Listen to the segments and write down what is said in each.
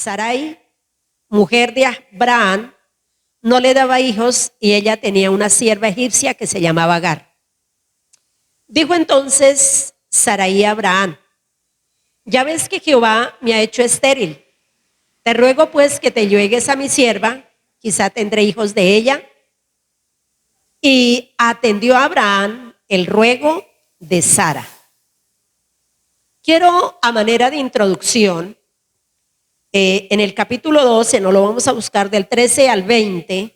Sarai, mujer de Abraham, no le daba hijos y ella tenía una sierva egipcia que se llamaba Agar. Dijo entonces Sarai a Abraham: ya ves que Jehová me ha hecho estéril. Te ruego pues que te llegues a mi sierva, quizá tendré hijos de ella. Y atendió a Abraham el ruego de Sara. Quiero, a manera de introducción, en el capítulo 12, no lo vamos a buscar del 13 al 20,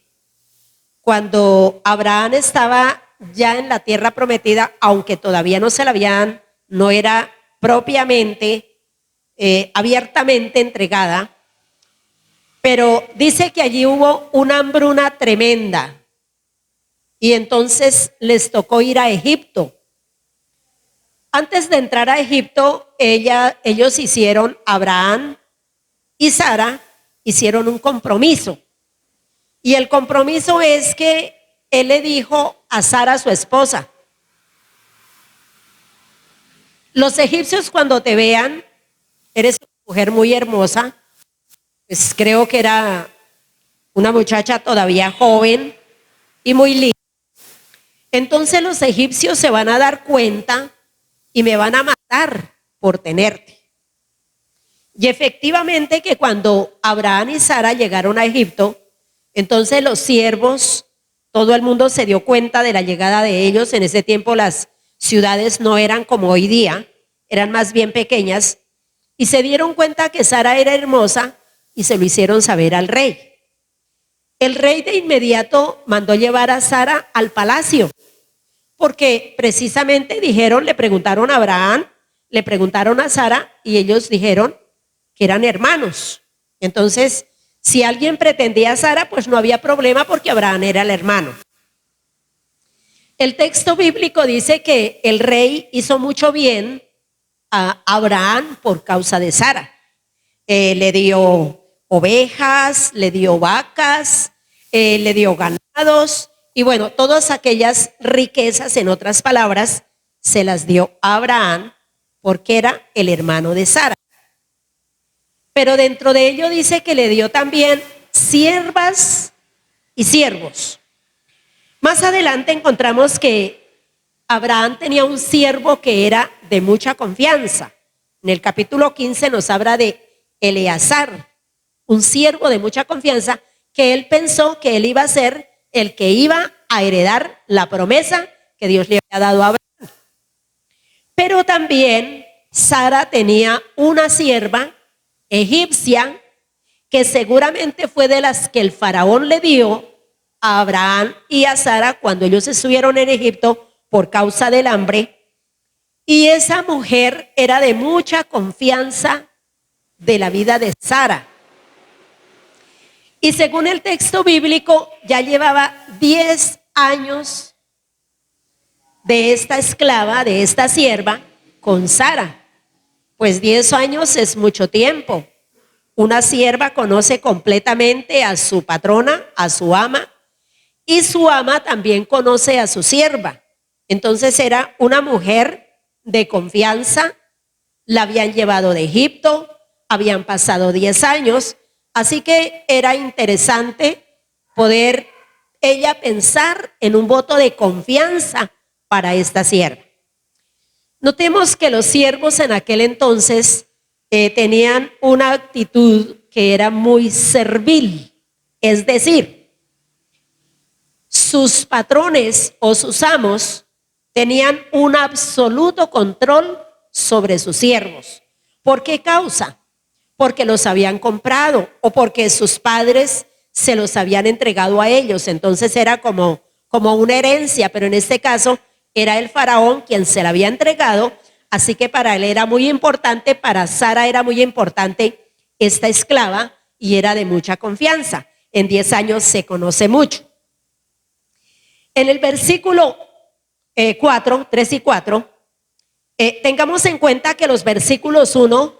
cuando Abraham estaba ya en la tierra prometida, aunque todavía no se la habían, no era propiamente, abiertamente entregada, pero dice que allí hubo una hambruna tremenda y entonces les tocó ir a Egipto. Antes de entrar a Egipto, ellos hicieron, Abraham y Sara hicieron un compromiso. Y el compromiso es que él le dijo a Sara, su esposa: los egipcios cuando te vean, eres una mujer muy hermosa. Pues creo que era una muchacha todavía joven y muy linda. Entonces los egipcios se van a dar cuenta y me van a matar por tenerte. Y efectivamente que cuando Abraham y Sara llegaron a Egipto, entonces los siervos, todo el mundo se dio cuenta de la llegada de ellos. En ese tiempo las ciudades no eran como hoy día, eran más bien pequeñas, y se dieron cuenta que Sara era hermosa y se lo hicieron saber al rey. El rey de inmediato mandó llevar a Sara al palacio, porque precisamente dijeron, le preguntaron a Abraham, le preguntaron a Sara y ellos dijeron que eran hermanos. Entonces, si alguien pretendía a Sara, pues no había problema porque Abraham era el hermano. El texto bíblico dice que el rey hizo mucho bien a Abraham por causa de Sara. Le dio ovejas, le dio vacas, le dio ganados y bueno, todas aquellas riquezas, en otras palabras, se las dio a Abraham porque era el hermano de Sara. Pero dentro de ello dice que le dio también siervas y siervos. Más adelante encontramos que Abraham tenía un siervo que era de mucha confianza. En el capítulo 15 nos habla de Eleazar, un siervo de mucha confianza que él pensó que él iba a ser el que iba a heredar la promesa que Dios le había dado a Abraham. Pero también Sara tenía una sierva egipcia que seguramente fue de las que el faraón le dio a Abraham y a Sara cuando ellos estuvieron en Egipto por causa del hambre. Y esa mujer era de mucha confianza de la vida de Sara. Y según el texto bíblico, ya llevaba 10 años de esta esclava, de esta sierva, con Sara. Pues 10 años es mucho tiempo. Una sierva conoce completamente a su patrona, a su ama, y su ama también conoce a su sierva. Entonces era una mujer de confianza, la habían llevado de Egipto, habían pasado 10 años, así que era interesante poder ella pensar en un voto de confianza para esta sierva. Notemos que los siervos en aquel entonces tenían una actitud que era muy servil, es decir, sus patrones o sus amos tenían un absoluto control sobre sus siervos. ¿Por qué causa? Porque los habían comprado o porque sus padres se los habían entregado a ellos. Entonces era como una herencia, pero en este caso era el faraón quien se la había entregado, así que para él era muy importante, para Sara era muy importante esta esclava y era de mucha confianza. En 10 años se conoce mucho. En el versículo 3 y 4, tengamos en cuenta que los versículos 1,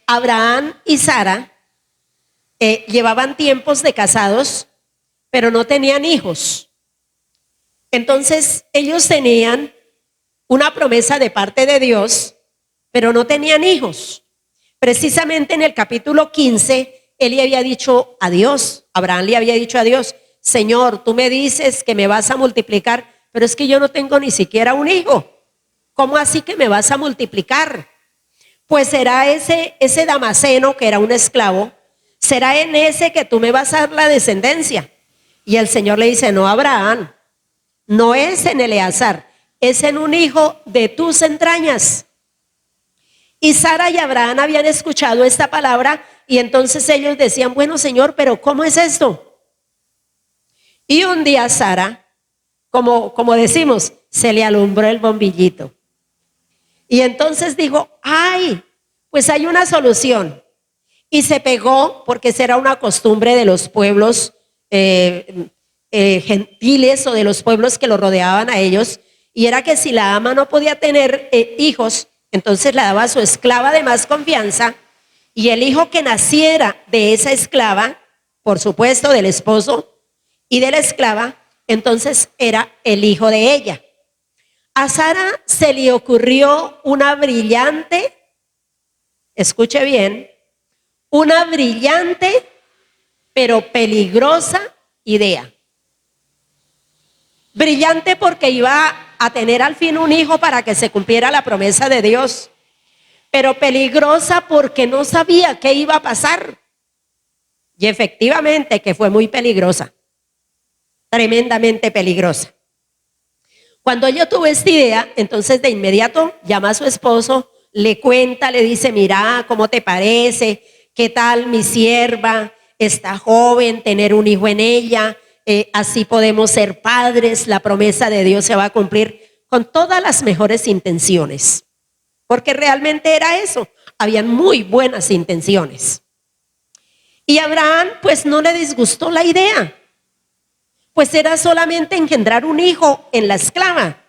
Abraham y Sara llevaban tiempos de casados, pero no tenían hijos. Entonces ellos tenían una promesa de parte de Dios, pero no tenían hijos. Precisamente en el capítulo 15, él le había dicho a Dios, Abraham le había dicho a Dios, Señor, tú me dices que me vas a multiplicar, pero es que yo no tengo ni siquiera un hijo. ¿Cómo así que me vas a multiplicar? Pues será ese Damaseno, que era un esclavo, será en ese que tú me vas a dar la descendencia. Y el Señor le dice, no, Abraham, no es en Eleazar, es en un hijo de tus entrañas. Y Sara y Abraham habían escuchado esta palabra y entonces ellos decían, bueno, Señor, pero ¿cómo es esto? Y un día Sara, como decimos, se le alumbró el bombillito. Y entonces dijo, ay, pues hay una solución. Y se pegó, porque esa era una costumbre de los pueblos gentiles o de los pueblos que lo rodeaban a ellos, y era que si la ama no podía tener hijos, entonces la daba a su esclava de más confianza, y el hijo que naciera de esa esclava, por supuesto del esposo y de la esclava, entonces era el hijo de ella. A Sara se le ocurrió una brillante, escuche bien, una brillante pero peligrosa idea. Brillante porque iba a tener al fin un hijo para que se cumpliera la promesa de Dios, pero peligrosa porque no sabía qué iba a pasar. Y efectivamente que fue muy peligrosa, tremendamente peligrosa. Cuando yo tuve esta idea, entonces de inmediato llama a su esposo, le cuenta, le dice, mira, ¿cómo te parece? ¿Qué tal mi sierva? Está joven, tener un hijo en ella, así podemos ser padres, la promesa de Dios se va a cumplir, con todas las mejores intenciones, porque realmente era eso, habían muy buenas intenciones. Y Abraham pues no le disgustó la idea, pues era solamente engendrar un hijo en la esclava.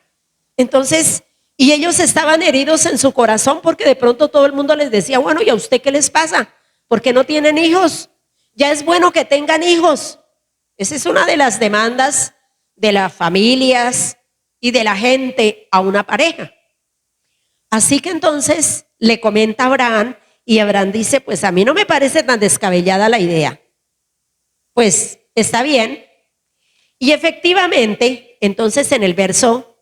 Entonces, y ellos estaban heridos en su corazón porque de pronto todo el mundo les decía, bueno, ¿y a usted qué les pasa? ¿Por qué no tienen hijos? Ya es bueno que tengan hijos. Esa es una de las demandas de las familias y de la gente a una pareja. Así que entonces le comenta a Abraham y Abraham dice, pues a mí no me parece tan descabellada la idea. Pues está bien. Y efectivamente, entonces en el verso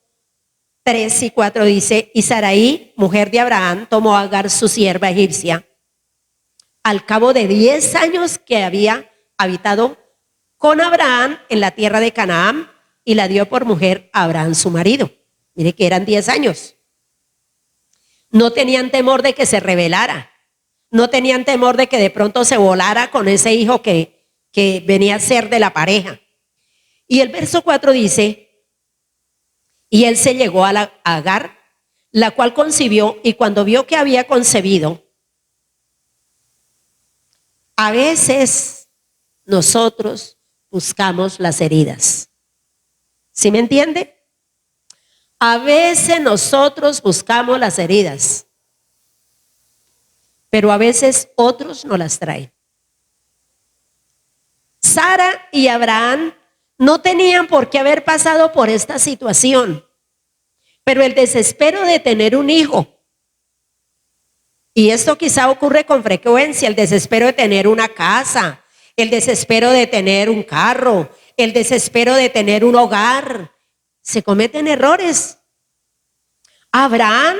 3 y 4 dice, y Sarai, mujer de Abraham, tomó a Agar su sierva egipcia, al cabo de 10 años que había habitado con Abraham en la tierra de Canaán, y la dio por mujer a Abraham su marido. Mire que eran 10 años. No tenían temor de que se rebelara, no tenían temor de que de pronto se volara con ese hijo que venía a ser de la pareja. Y el verso 4 dice, y él se llegó a Agar, la cual concibió, y cuando vio que había concebido, a veces nosotros buscamos las heridas. ¿Sí me entiende? A veces nosotros buscamos las heridas, pero a veces otros nos las traen. Sara y Abraham no tenían por qué haber pasado por esta situación, pero el desespero de tener un hijo, y esto quizá ocurre con frecuencia, el desespero de tener una casa, el desespero de tener un carro, el desespero de tener un hogar, se cometen errores. Abraham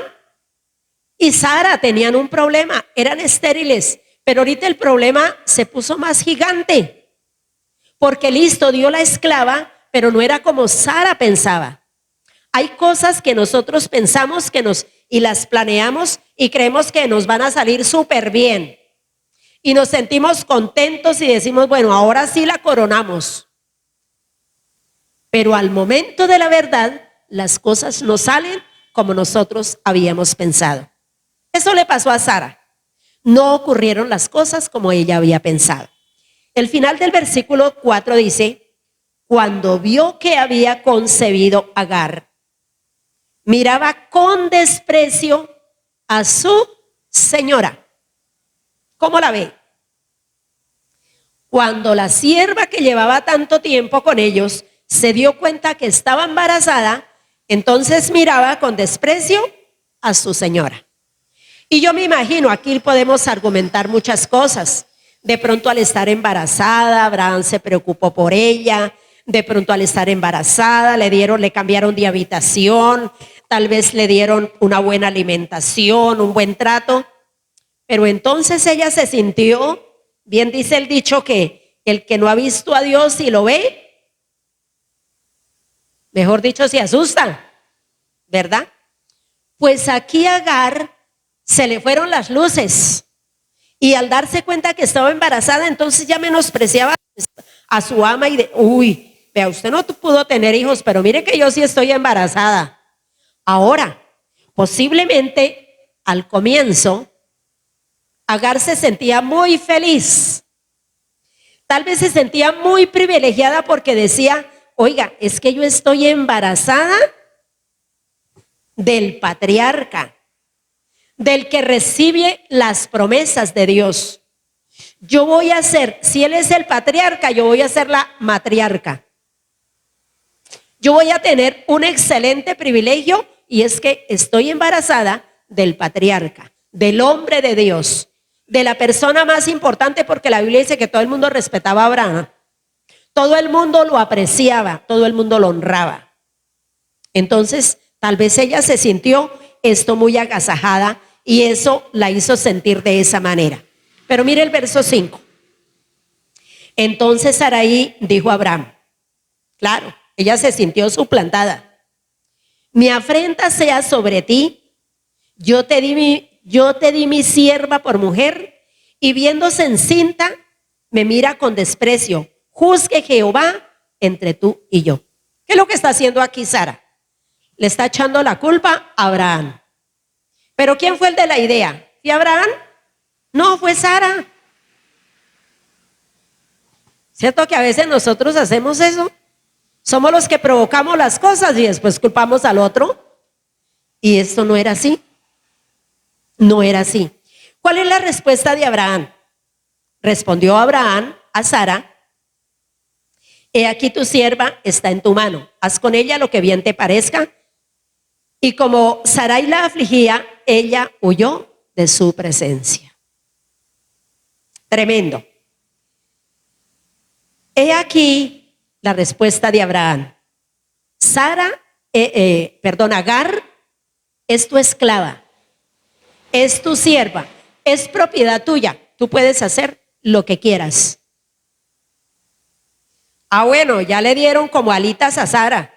y Sara tenían un problema, eran estériles, pero ahorita el problema se puso más gigante, porque listo, dio la esclava, pero no era como Sara pensaba. Hay cosas que nosotros pensamos y las planeamos y creemos que nos van a salir súper bien. Y nos sentimos contentos y decimos, bueno, ahora sí la coronamos. Pero al momento de la verdad, las cosas no salen como nosotros habíamos pensado. Eso le pasó a Sara. No ocurrieron las cosas como ella había pensado. El final del versículo 4 dice, cuando vio que había concebido Agar, miraba con desprecio a su señora. ¿Cómo la ve? Cuando la sierva que llevaba tanto tiempo con ellos se dio cuenta que estaba embarazada, entonces miraba con desprecio a su señora. Y yo me imagino, aquí podemos argumentar muchas cosas. De pronto al estar embarazada, Abraham se preocupó por ella. De pronto al estar embarazada, le cambiaron de habitación. Tal vez le dieron una buena alimentación, un buen trato. Pero entonces ella se sintió, bien dice el dicho que el que no ha visto a Dios y lo ve, mejor dicho, se asusta, ¿verdad? Pues aquí a Agar se le fueron las luces y al darse cuenta que estaba embarazada, entonces ya menospreciaba a su ama y uy, vea, usted no pudo tener hijos, pero mire que yo sí estoy embarazada. Ahora, posiblemente al comienzo, Agar se sentía muy feliz. Tal vez se sentía muy privilegiada porque decía, oiga, es que yo estoy embarazada del patriarca, del que recibe las promesas de Dios. Yo voy a ser, si él es el patriarca, yo voy a ser la matriarca. Yo voy a tener un excelente privilegio y es que estoy embarazada del patriarca, del hombre de Dios, de la persona más importante, porque la Biblia dice que todo el mundo respetaba a Abraham. Todo el mundo lo apreciaba, todo el mundo lo honraba. Entonces, tal vez ella se sintió esto muy agasajada y eso la hizo sentir de esa manera. Pero mire el verso 5. Entonces Sarai dijo a Abraham, claro, ella se sintió suplantada. Mi afrenta sea sobre ti, yo te di mi sierva por mujer, y viéndose encinta, me mira con desprecio. Juzgue Jehová entre tú y yo. ¿Qué es lo que está haciendo aquí Sara? Le está echando la culpa a Abraham. ¿Pero quién fue el de la idea? ¿Y Abraham? No, fue Sara. ¿Cierto que a veces nosotros hacemos eso? Somos los que provocamos las cosas y después culpamos al otro. Y esto no era así. No era así. ¿Cuál es la respuesta de Abraham? Respondió Abraham a Sara, he aquí tu sierva está en tu mano, haz con ella lo que bien te parezca. Y como Sarai la afligía, ella huyó de su presencia. Tremendo. He aquí la respuesta de Abraham. Agar es tu esclava, es tu sierva, es propiedad tuya. Tú puedes hacer lo que quieras. Bueno, ya le dieron como alitas a Sara.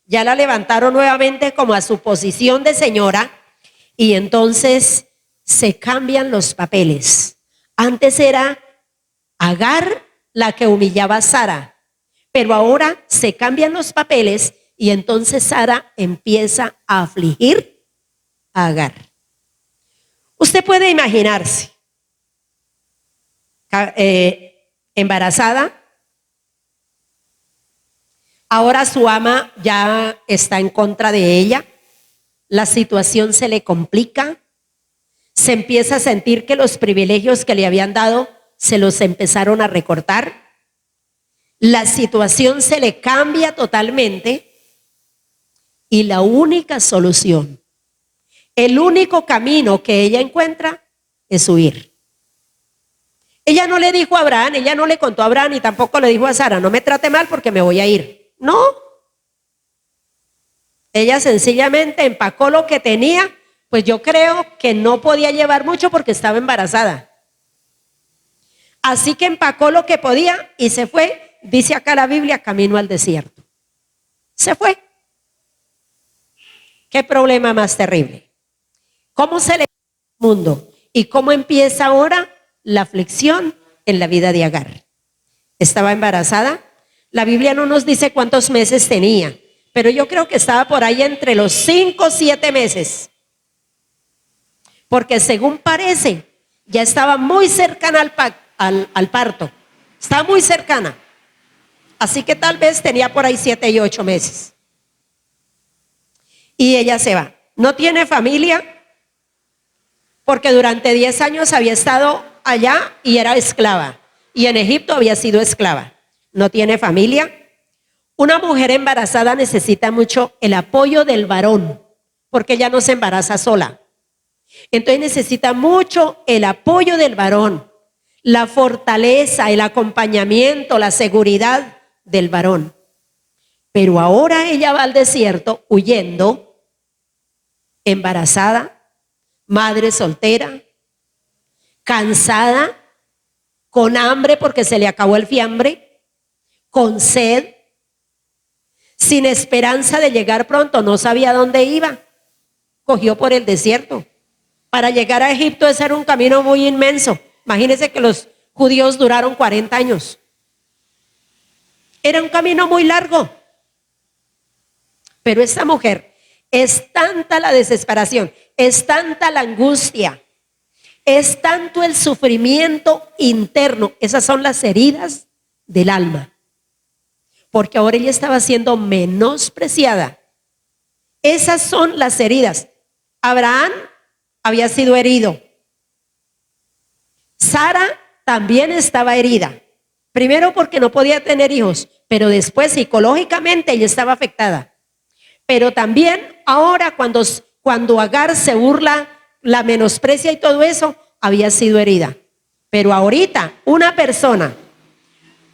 Ya la levantaron nuevamente como a su posición de señora y entonces se cambian los papeles. Antes era Agar la que humillaba a Sara, pero ahora se cambian los papeles y entonces Sara empieza a afligir a Agar. Usted puede imaginarse embarazada. Ahora su ama ya está en contra de ella, la situación se le complica, se empieza a sentir que los privilegios que le habían dado se los empezaron a recortar, la situación se le cambia totalmente y la única solución, el único camino que ella encuentra es huir. Ella no le dijo a Abraham, ella no le contó a Abraham y tampoco le dijo a Sara, no me trate mal porque me voy a ir. No, ella sencillamente empacó lo que tenía, pues yo creo que no podía llevar mucho porque estaba embarazada. Así que empacó lo que podía y se fue, dice acá la Biblia, camino al desierto. Se fue. ¿Qué problema más terrible? ¿Cómo se le va el mundo? ¿Y cómo empieza ahora la aflicción en la vida de Agar? Estaba embarazada. La Biblia no nos dice cuántos meses tenía, pero yo creo que estaba por ahí entre los 5 o 7 meses. Porque según parece, ya estaba muy cercana al parto. Estaba muy cercana. Así que tal vez tenía por ahí 7 y 8 meses. Y ella se va. No tiene familia, porque durante 10 años había estado allá y era esclava. Y en Egipto había sido esclava. No tiene familia. Una mujer embarazada necesita mucho el apoyo del varón, porque ella no se embaraza sola. Entonces necesita mucho el apoyo del varón, la fortaleza, el acompañamiento, la seguridad del varón. Pero ahora ella va al desierto huyendo, embarazada, madre soltera, cansada, con hambre porque se le acabó el fiambre, con sed, sin esperanza de llegar pronto, no sabía dónde iba. Cogió por el desierto. Para llegar a Egipto ese era un camino muy inmenso. Imagínense que los judíos duraron 40 años. Era un camino muy largo. Pero esta mujer, es tanta la desesperación, es tanta la angustia, es tanto el sufrimiento interno. Esas son las heridas del alma. Porque ahora ella estaba siendo menospreciada. Esas son las heridas. Abraham había sido herido. Sara también estaba herida. Primero porque no podía tener hijos, pero después psicológicamente ella estaba afectada. Pero también ahora cuando Agar se burla, la menosprecia y todo eso, había sido herida. Pero ahorita una persona,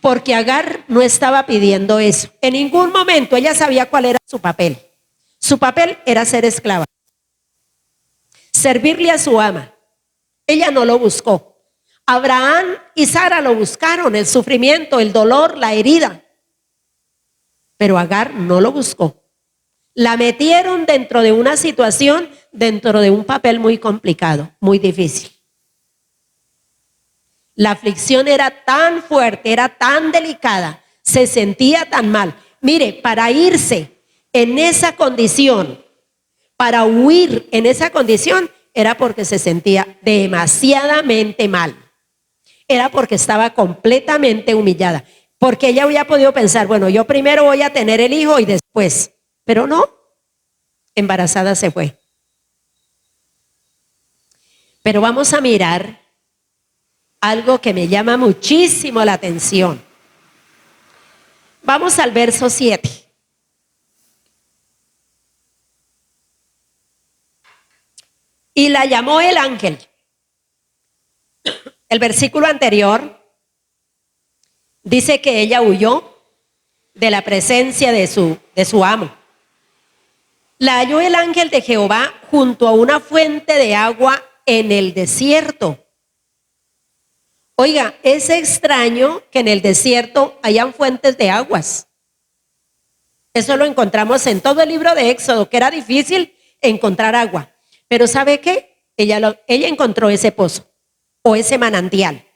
porque Agar no estaba pidiendo eso. En ningún momento ella sabía cuál era su papel. Su papel era ser esclava. Servirle a su ama. Ella no lo buscó. Abraham y Sara lo buscaron, el sufrimiento, el dolor, la herida. Pero Agar no lo buscó. La metieron dentro de una situación, dentro de un papel muy complicado, muy difícil. La aflicción era tan fuerte, era tan delicada, se sentía tan mal. Mire, para irse en esa condición, para huir en esa condición, era porque se sentía demasiadamente mal. Era porque estaba completamente humillada. Porque ella había podido pensar, bueno, yo primero voy a tener el hijo y después. Pero no, embarazada se fue. Pero vamos a mirar algo que me llama muchísimo la atención. Vamos al verso 7. Y la llamó el ángel. El versículo anterior dice que ella huyó de la presencia de su amo. La halló el ángel de Jehová junto a una fuente de agua en el desierto. Oiga, es extraño que en el desierto hayan fuentes de aguas. Eso lo encontramos en todo el libro de Éxodo, que era difícil encontrar agua. Pero ¿sabe qué? Ella encontró ese pozo o ese manantial.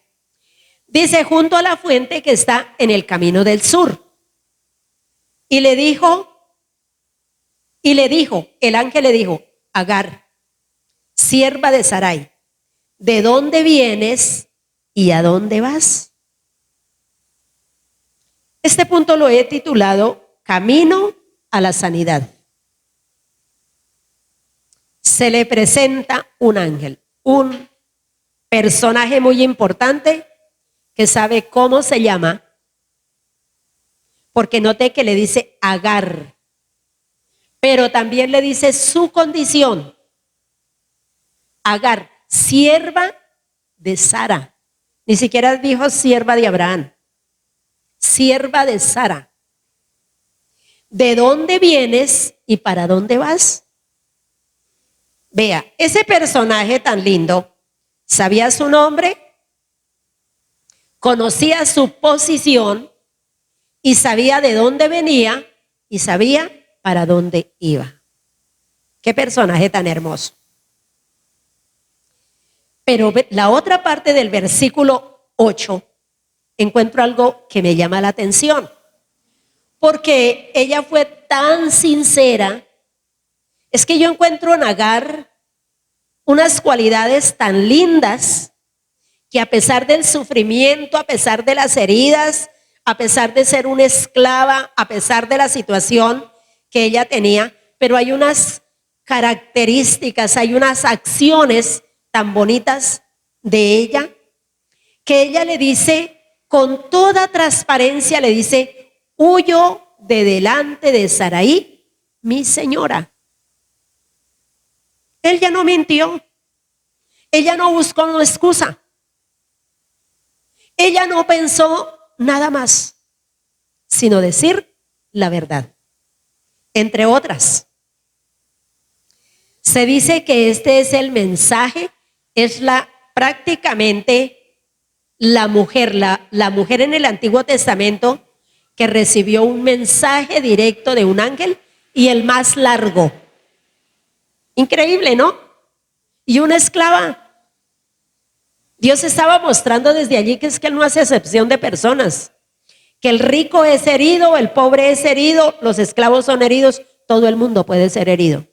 Dice, junto a la fuente que está en el camino del sur. Y le dijo, el ángel le dijo, Agar, sierva de Sarai, ¿de dónde vienes y a dónde vas? Este punto lo he titulado Camino a la sanidad. Se le presenta un ángel, un personaje muy importante que sabe cómo se llama, porque note que le dice Agar, pero también le dice su condición. Agar, sierva de Sara. Ni siquiera dijo sierva de Abraham. Sierva de Sara. ¿De dónde vienes y para dónde vas? Vea, ese personaje tan lindo, sabía su nombre, conocía su posición y sabía de dónde venía y sabía para dónde iba. Qué personaje tan hermoso. Pero la otra parte del versículo 8, encuentro algo que me llama la atención. Porque ella fue tan sincera. Es que yo encuentro en Agar unas cualidades tan lindas que a pesar del sufrimiento, a pesar de las heridas, a pesar de ser una esclava, a pesar de la situación que ella tenía, pero hay unas características, hay unas acciones tan bonitas de ella, que ella le dice con toda transparencia, le dice, huyo de delante de Sarai, mi señora. Él ya no mintió. Ella no buscó una excusa. Ella no pensó nada más, sino decir la verdad. Entre otras, se dice que este es el mensaje, es prácticamente la mujer en el Antiguo Testamento que recibió un mensaje directo de un ángel y el más largo. Increíble, ¿no? Y una esclava. Dios estaba mostrando desde allí que es que Él no hace excepción de personas. Que el rico es herido, el pobre es herido, los esclavos son heridos, todo el mundo puede ser herido.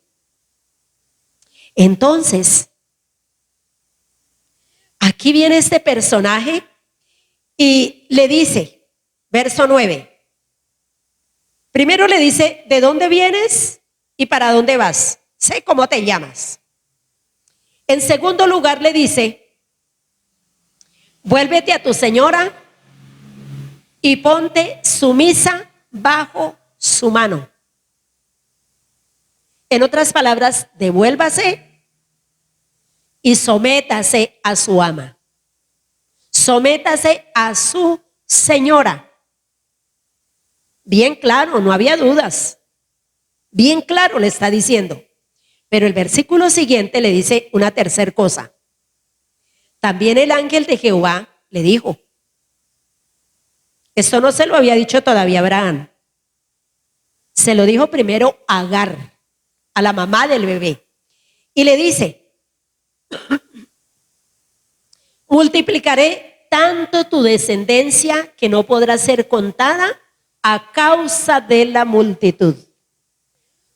Entonces, aquí viene este personaje y le dice, verso 9. Primero le dice, ¿de dónde vienes y para dónde vas? Sé cómo te llamas. En segundo lugar le dice, vuélvete a tu señora y ponte sumisa bajo su mano. En otras palabras, devuélvase y sométase a su ama. Sométase a su señora. Bien claro, no había dudas. Bien claro le está diciendo. Pero el versículo siguiente le dice una tercera cosa. También el ángel de Jehová le dijo. Esto no se lo había dicho todavía Abraham. Se lo dijo primero a Agar, a la mamá del bebé. Y le dice, multiplicaré tanto tu descendencia que no podrá ser contada a causa de la multitud.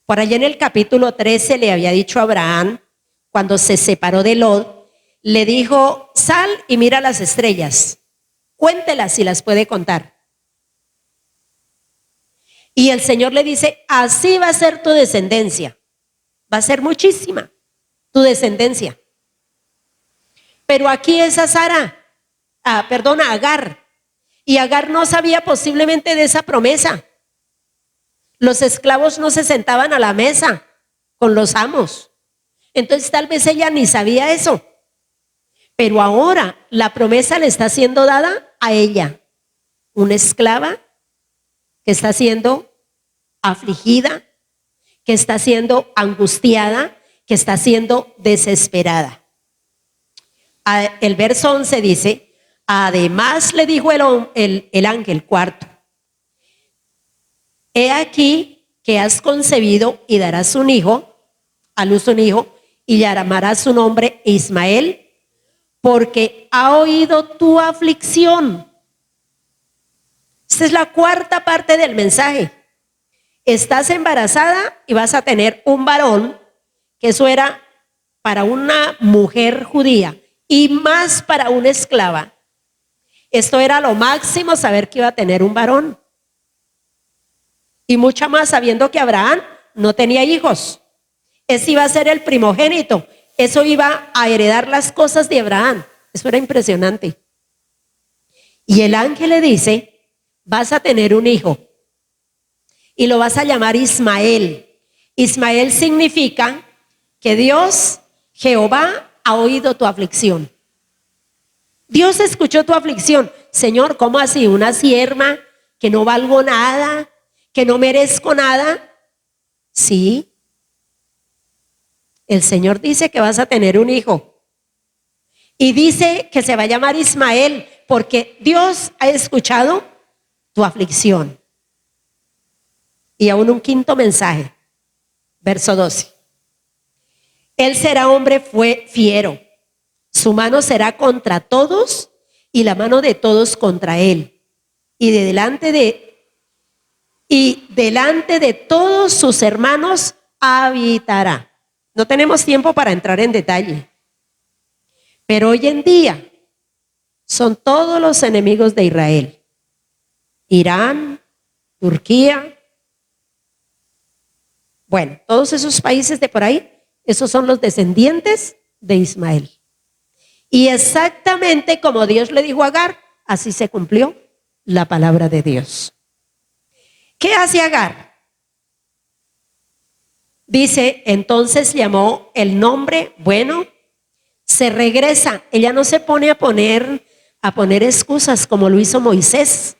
Por allá en el capítulo 13 le había dicho a Abraham, cuando se separó de Lot, le dijo, sal y mira las estrellas, cuéntelas si las puede contar. Y el Señor le dice, así va a ser tu descendencia, va a ser muchísima tu descendencia. Pero aquí es a Agar. Y Agar no sabía posiblemente de esa promesa. Los esclavos no se sentaban a la mesa con los amos. Entonces tal vez ella ni sabía eso. Pero ahora la promesa le está siendo dada a ella. Una esclava que está siendo afligida, que está siendo angustiada, que está siendo desesperada. El verso 11 dice, además le dijo el ángel cuarto, he aquí que has concebido y darás a luz un hijo, y llamarás su nombre Ismael, porque ha oído tu aflicción. Esta es la cuarta parte del mensaje. Estás embarazada y vas a tener un varón, que eso era para una mujer judía y más para una esclava. Esto era lo máximo, saber que iba a tener un varón. Y mucho más sabiendo que Abraham no tenía hijos. Ese iba a ser el primogénito. Eso iba a heredar las cosas de Abraham. Eso era impresionante. Y el ángel le dice, vas a tener un hijo. Y lo vas a llamar Ismael. Ismael significa que Dios, Jehová, ha oído tu aflicción. Dios escuchó tu aflicción. Señor, ¿cómo así? Una sierva que no valgo nada, que no merezco nada. Sí. El Señor dice que vas a tener un hijo. Y dice que se va a llamar Ismael, porque Dios ha escuchado tu aflicción. Y aún un quinto mensaje, verso 12. Él será hombre fiero. Su mano será contra todos y la mano de todos contra él. Y delante de todos sus hermanos habitará. No tenemos tiempo para entrar en detalle. Pero hoy en día son todos los enemigos de Israel. Irán, Turquía. Bueno, todos esos países de por ahí, esos son los descendientes de Ismael. Y exactamente como Dios le dijo a Agar, así se cumplió la palabra de Dios. ¿Qué hace Agar? Dice, entonces llamó el nombre, bueno, se regresa. Ella no se pone a poner excusas como lo hizo Moisés.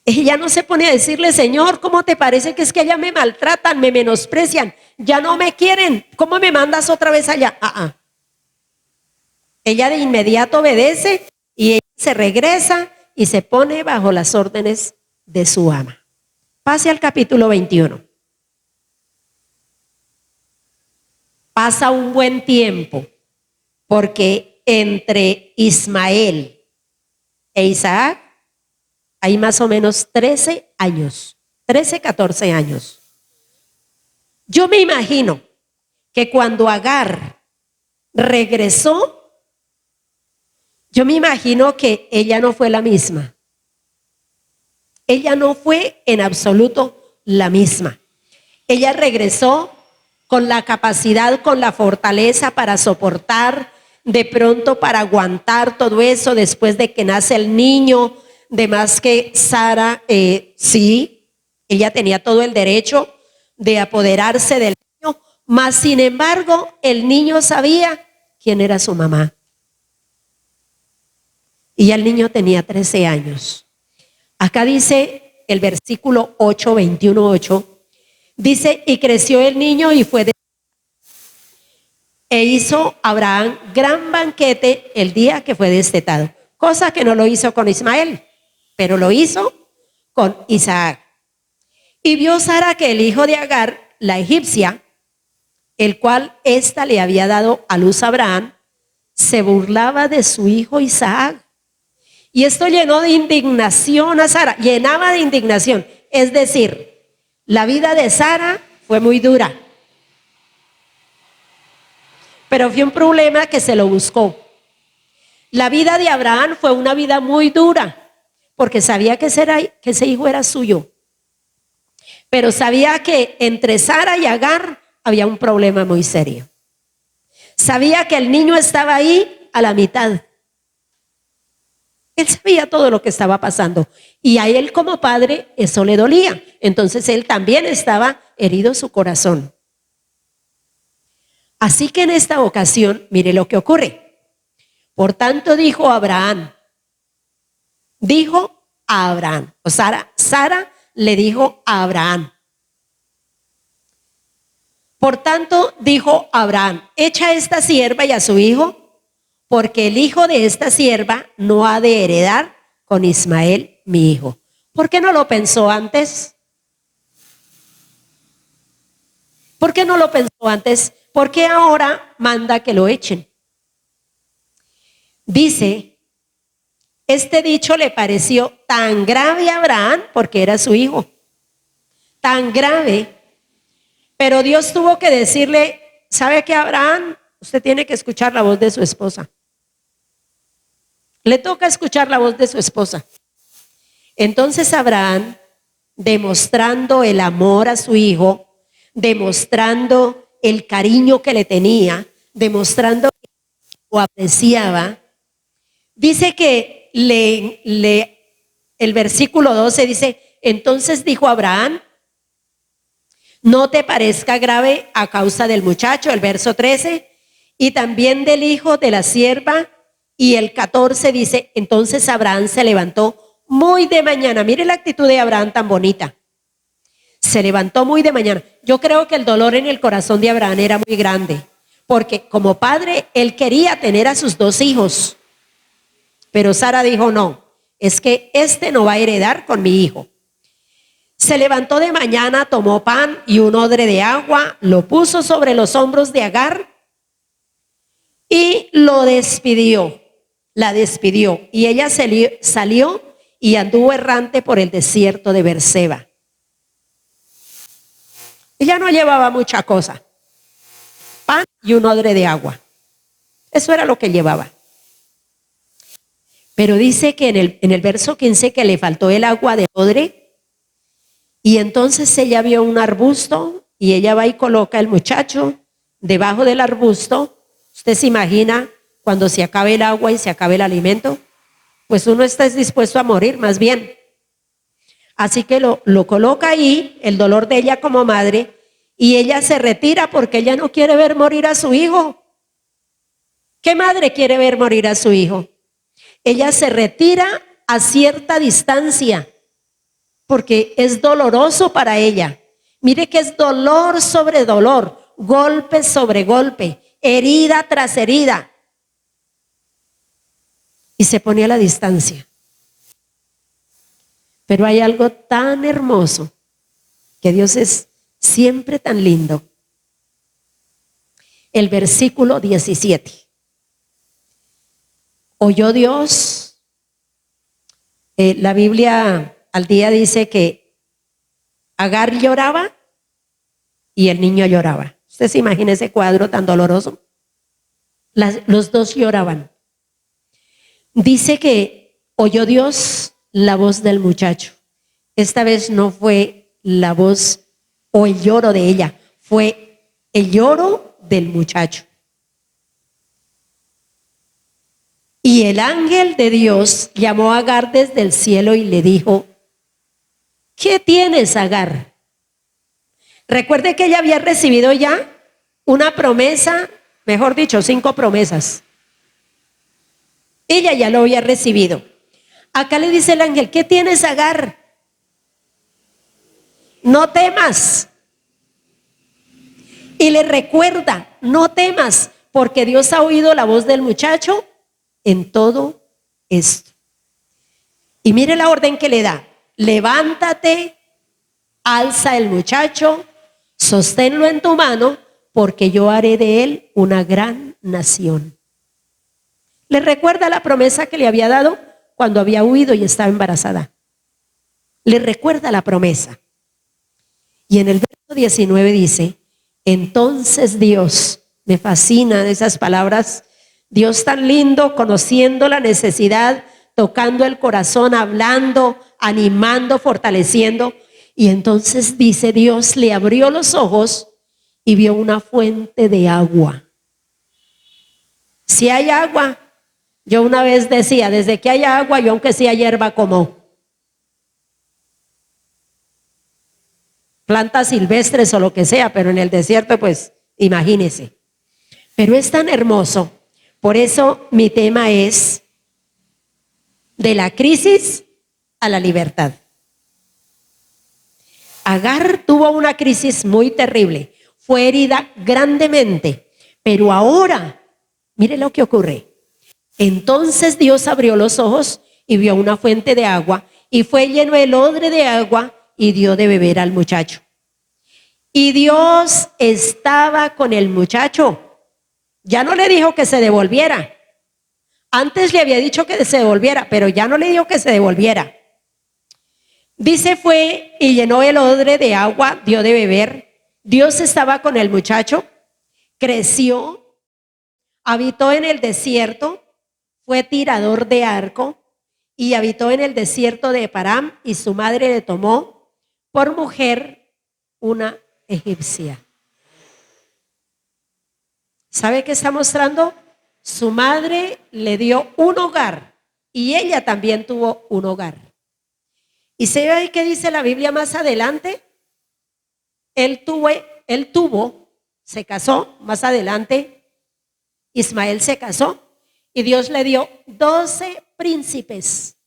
Ella no se pone a decirle, Señor, ¿cómo te parece que es que allá me maltratan, me menosprecian, ya no me quieren? ¿Cómo me mandas otra vez allá? Ella de inmediato obedece y ella se regresa y se pone bajo las órdenes de su ama. Pase al capítulo 21. Pasa un buen tiempo, porque entre Ismael e Isaac hay más o menos 13 años, 13, 14 años. Yo me imagino que cuando Agar regresó, yo me imagino que ella no fue la misma. Ella no fue en absoluto la misma. Ella regresó con la capacidad, con la fortaleza para soportar, de pronto para aguantar todo eso después de que nace el niño. De más que Sara, sí, ella tenía todo el derecho de apoderarse del niño, mas sin embargo el niño sabía quién era su mamá. Y ya el niño tenía 13 años. Acá dice el versículo 8, 21:8, dice, y creció el niño y fue e hizo Abraham gran banquete el día que fue destetado, cosa que no lo hizo con Ismael, pero lo hizo con Isaac. Y vio Sara que el hijo de Agar, la egipcia, el cual ésta le había dado a luz a Abraham, se burlaba de su hijo Isaac. Y esto llenó de indignación a Sara, llenaba de indignación. Es decir, la vida de Sara fue muy dura, pero fue un problema que se lo buscó. La vida de Abraham fue una vida muy dura, porque sabía que ese hijo era suyo. Pero sabía que entre Sara y Agar había un problema muy serio. Sabía que el niño estaba ahí a la mitad. Él sabía todo lo que estaba pasando. Y a él como padre eso le dolía. Entonces él también estaba herido su corazón. Así que en esta ocasión, mire lo que ocurre. Por tanto dijo a Abraham, o Sara le dijo a Abraham. Por tanto dijo Abraham, echa esta sierva y a su hijo, porque el hijo de esta sierva no ha de heredar con Ismael mi hijo. ¿Por qué no lo pensó antes? ¿Por qué no lo pensó antes? ¿Por qué ahora manda que lo echen? Dice, este dicho le pareció tan grave a Abraham, porque era su hijo, tan grave, pero Dios tuvo que decirle, ¿sabe qué, Abraham? Usted tiene que escuchar la voz de su esposa. Le toca escuchar la voz de su esposa. Entonces Abraham, demostrando el amor a su hijo, demostrando el cariño que le tenía, demostrando que lo apreciaba, dice que el versículo 12 dice, entonces dijo Abraham, no te parezca grave a causa del muchacho, el verso 13, y también del hijo de la sierva. Y el 14 dice, entonces Abraham se levantó muy de mañana. Mire la actitud de Abraham tan bonita. Se levantó muy de mañana. Yo creo que el dolor en el corazón de Abraham era muy grande, porque como padre él quería tener a sus 2 hijos. Pero Sara dijo, no, es que este no va a heredar con mi hijo. Se levantó de mañana, tomó pan y un odre de agua, lo puso sobre los hombros de Agar y lo despidió. La despidió y ella salió y anduvo errante por el desierto de Berseba. Ella no llevaba mucha cosa, pan y un odre de agua. Eso era lo que llevaba. Pero dice que en el verso 15 que le faltó el agua de odre, y entonces ella vio un arbusto y ella va y coloca el muchacho debajo del arbusto. Usted se imagina cuando se acabe el agua y se acabe el alimento, pues uno está dispuesto a morir más bien. Así que lo coloca ahí, el dolor de ella como madre, y ella se retira porque ella no quiere ver morir a su hijo. ¿Qué madre quiere ver morir a su hijo? Ella se retira a cierta distancia porque es doloroso para ella. Mire que es dolor sobre dolor, golpe sobre golpe, herida tras herida. Y se pone a la distancia. Pero hay algo tan hermoso, que Dios es siempre tan lindo. El versículo 17. Oyó Dios, la Biblia al día dice que Agar lloraba y el niño lloraba. ¿Usted se imagina ese cuadro tan doloroso? Los dos lloraban. Dice que oyó Dios la voz del muchacho. Esta vez no fue la voz o el lloro de ella, fue el lloro del muchacho. Y el ángel de Dios llamó a Agar desde el cielo y le dijo: ¿qué tienes, Agar? Recuerde que ella había recibido ya una promesa, mejor dicho, 5 promesas. Ella ya lo había recibido. Acá le dice el ángel: ¿qué tienes, Agar? No temas. Y le recuerda: no temas, porque Dios ha oído la voz del muchacho en todo esto. Y mire la orden que le da: levántate, alza el muchacho, sosténlo en tu mano, porque yo haré de él una gran nación. Le recuerda la promesa que le había dado cuando había huido y estaba embarazada. Le recuerda la promesa. Y en el verso 19 dice: entonces Dios, me fascinan esas palabras, Dios tan lindo, conociendo la necesidad, tocando el corazón, hablando, animando, fortaleciendo. Y entonces dice: Dios le abrió los ojos y vio una fuente de agua. Si hay agua, yo una vez decía, desde que haya agua, yo aunque sea hierba como. Plantas silvestres o lo que sea, pero en el desierto, pues imagínese. Pero es tan hermoso. Por eso mi tema es de la crisis a la libertad. Agar tuvo una crisis muy terrible, fue herida grandemente, pero ahora, mire lo que ocurre. Entonces Dios abrió los ojos y vio una fuente de agua y fue lleno el odre de agua y dio de beber al muchacho. Y Dios estaba con el muchacho. Ya no le dijo que se devolviera. Antes le había dicho que se devolviera, pero ya no le dijo que se devolviera. Dice: fue y llenó el odre de agua, dio de beber. Dios estaba con el muchacho, creció, habitó en el desierto, fue tirador de arco y habitó en el desierto de Param, y su madre le tomó por mujer una egipcia. ¿Sabe qué está mostrando? Su madre le dio un hogar y ella también tuvo un hogar. ¿Y se ve qué dice la Biblia más adelante? Se casó más adelante. Ismael se casó y Dios le dio 12 príncipes.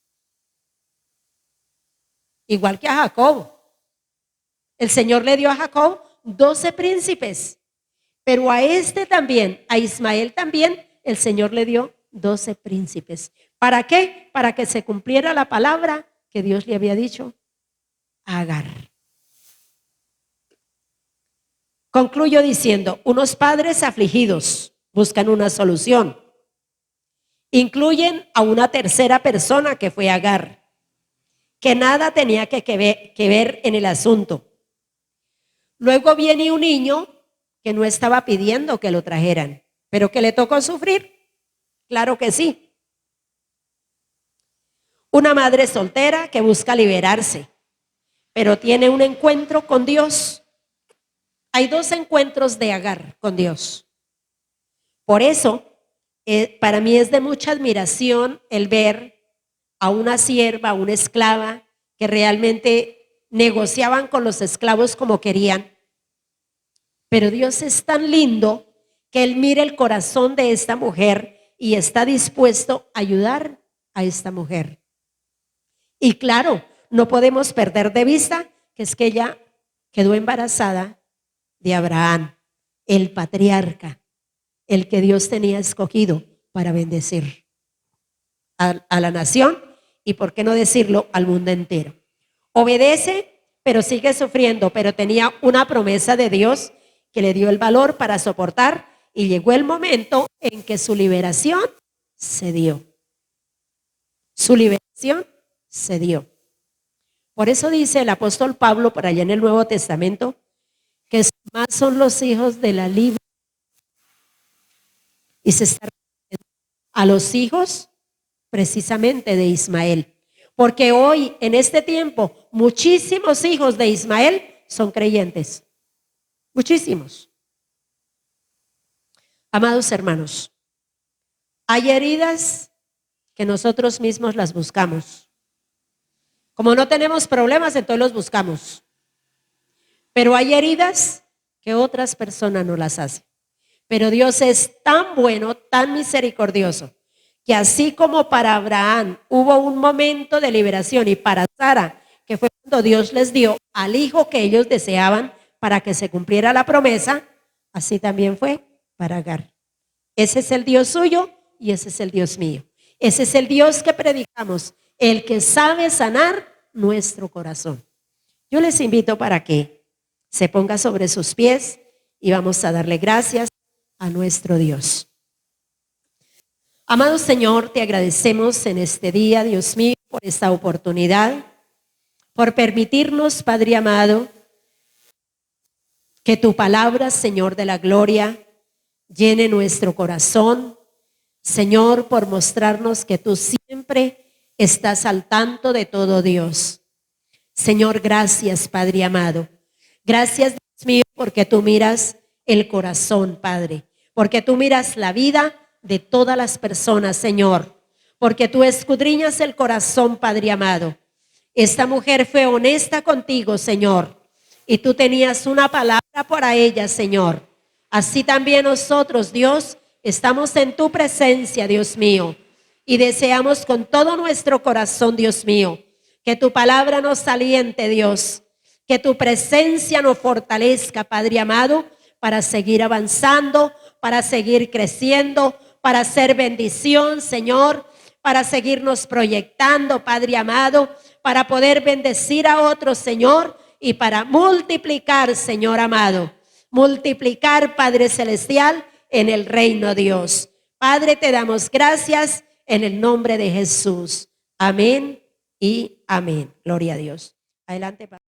Igual que a Jacob. El Señor le dio a Jacob 12 príncipes. Pero a este también, a Ismael también, el Señor le dio 12 príncipes. ¿Para qué? Para que se cumpliera la palabra que Dios le había dicho a Agar. Concluyo diciendo: unos padres afligidos buscan una solución. Incluyen a una tercera persona que fue Agar, que nada tenía que ver en el asunto. Luego viene un niño que no estaba pidiendo que lo trajeran, pero que le tocó sufrir. Claro que sí. Una madre soltera que busca liberarse, pero tiene un encuentro con Dios. Hay 2 encuentros de Agar con Dios. Por eso, para mí es de mucha admiración el ver a una sierva, a una esclava, que realmente negociaban con los esclavos como querían. Pero Dios es tan lindo que Él mire el corazón de esta mujer y está dispuesto a ayudar a esta mujer. Y claro, no podemos perder de vista que es que ella quedó embarazada de Abraham, el patriarca, el que Dios tenía escogido para bendecir a la nación y, por qué no decirlo, al mundo entero. Obedece, pero sigue sufriendo, pero tenía una promesa de Dios que le dio el valor para soportar, y llegó el momento en que su liberación se dio. Su liberación se dio. Por eso dice el apóstol Pablo por allá en el Nuevo Testamento que más son los hijos de la libre, y se está refiriendo a los hijos precisamente de Ismael. Porque hoy, en este tiempo, muchísimos hijos de Ismael son creyentes. Muchísimos. Amados hermanos, hay heridas que nosotros mismos las buscamos. Como no tenemos problemas, entonces los buscamos. Pero hay heridas que otras personas no las hacen. Pero Dios es tan bueno, tan misericordioso, que así como para Abraham hubo un momento de liberación, y para Sara, que fue cuando Dios les dio al hijo que ellos deseaban para que se cumpliera la promesa, así también fue para Agar. Ese es el Dios suyo y ese es el Dios mío. Ese es el Dios que predicamos, el que sabe sanar nuestro corazón. Yo les invito para que se ponga sobre sus pies y vamos a darle gracias a nuestro Dios. Amado Señor, te agradecemos en este día, Dios mío, por esta oportunidad, por permitirnos, Padre amado, que tu palabra, Señor de la gloria, llene nuestro corazón. Señor, por mostrarnos que tú siempre estás al tanto de todo, Dios. Señor, gracias, Padre amado. Gracias, Dios mío, porque tú miras el corazón, Padre. Porque tú miras la vida de todas las personas, Señor. Porque tú escudriñas el corazón, Padre amado. Esta mujer fue honesta contigo, Señor. Y tú tenías una palabra para ella, Señor. Así también nosotros, Dios, estamos en tu presencia, Dios mío. Y deseamos con todo nuestro corazón, Dios mío, que tu palabra nos aliente, Dios. Que tu presencia nos fortalezca, Padre amado, para seguir avanzando, para seguir creciendo, para ser bendición, Señor, para seguirnos proyectando, Padre amado, para poder bendecir a otros, Señor, y para multiplicar, Señor amado, multiplicar, Padre celestial, en el reino de Dios. Padre, te damos gracias en el nombre de Jesús. Amén y amén. Gloria a Dios. Adelante, Padre.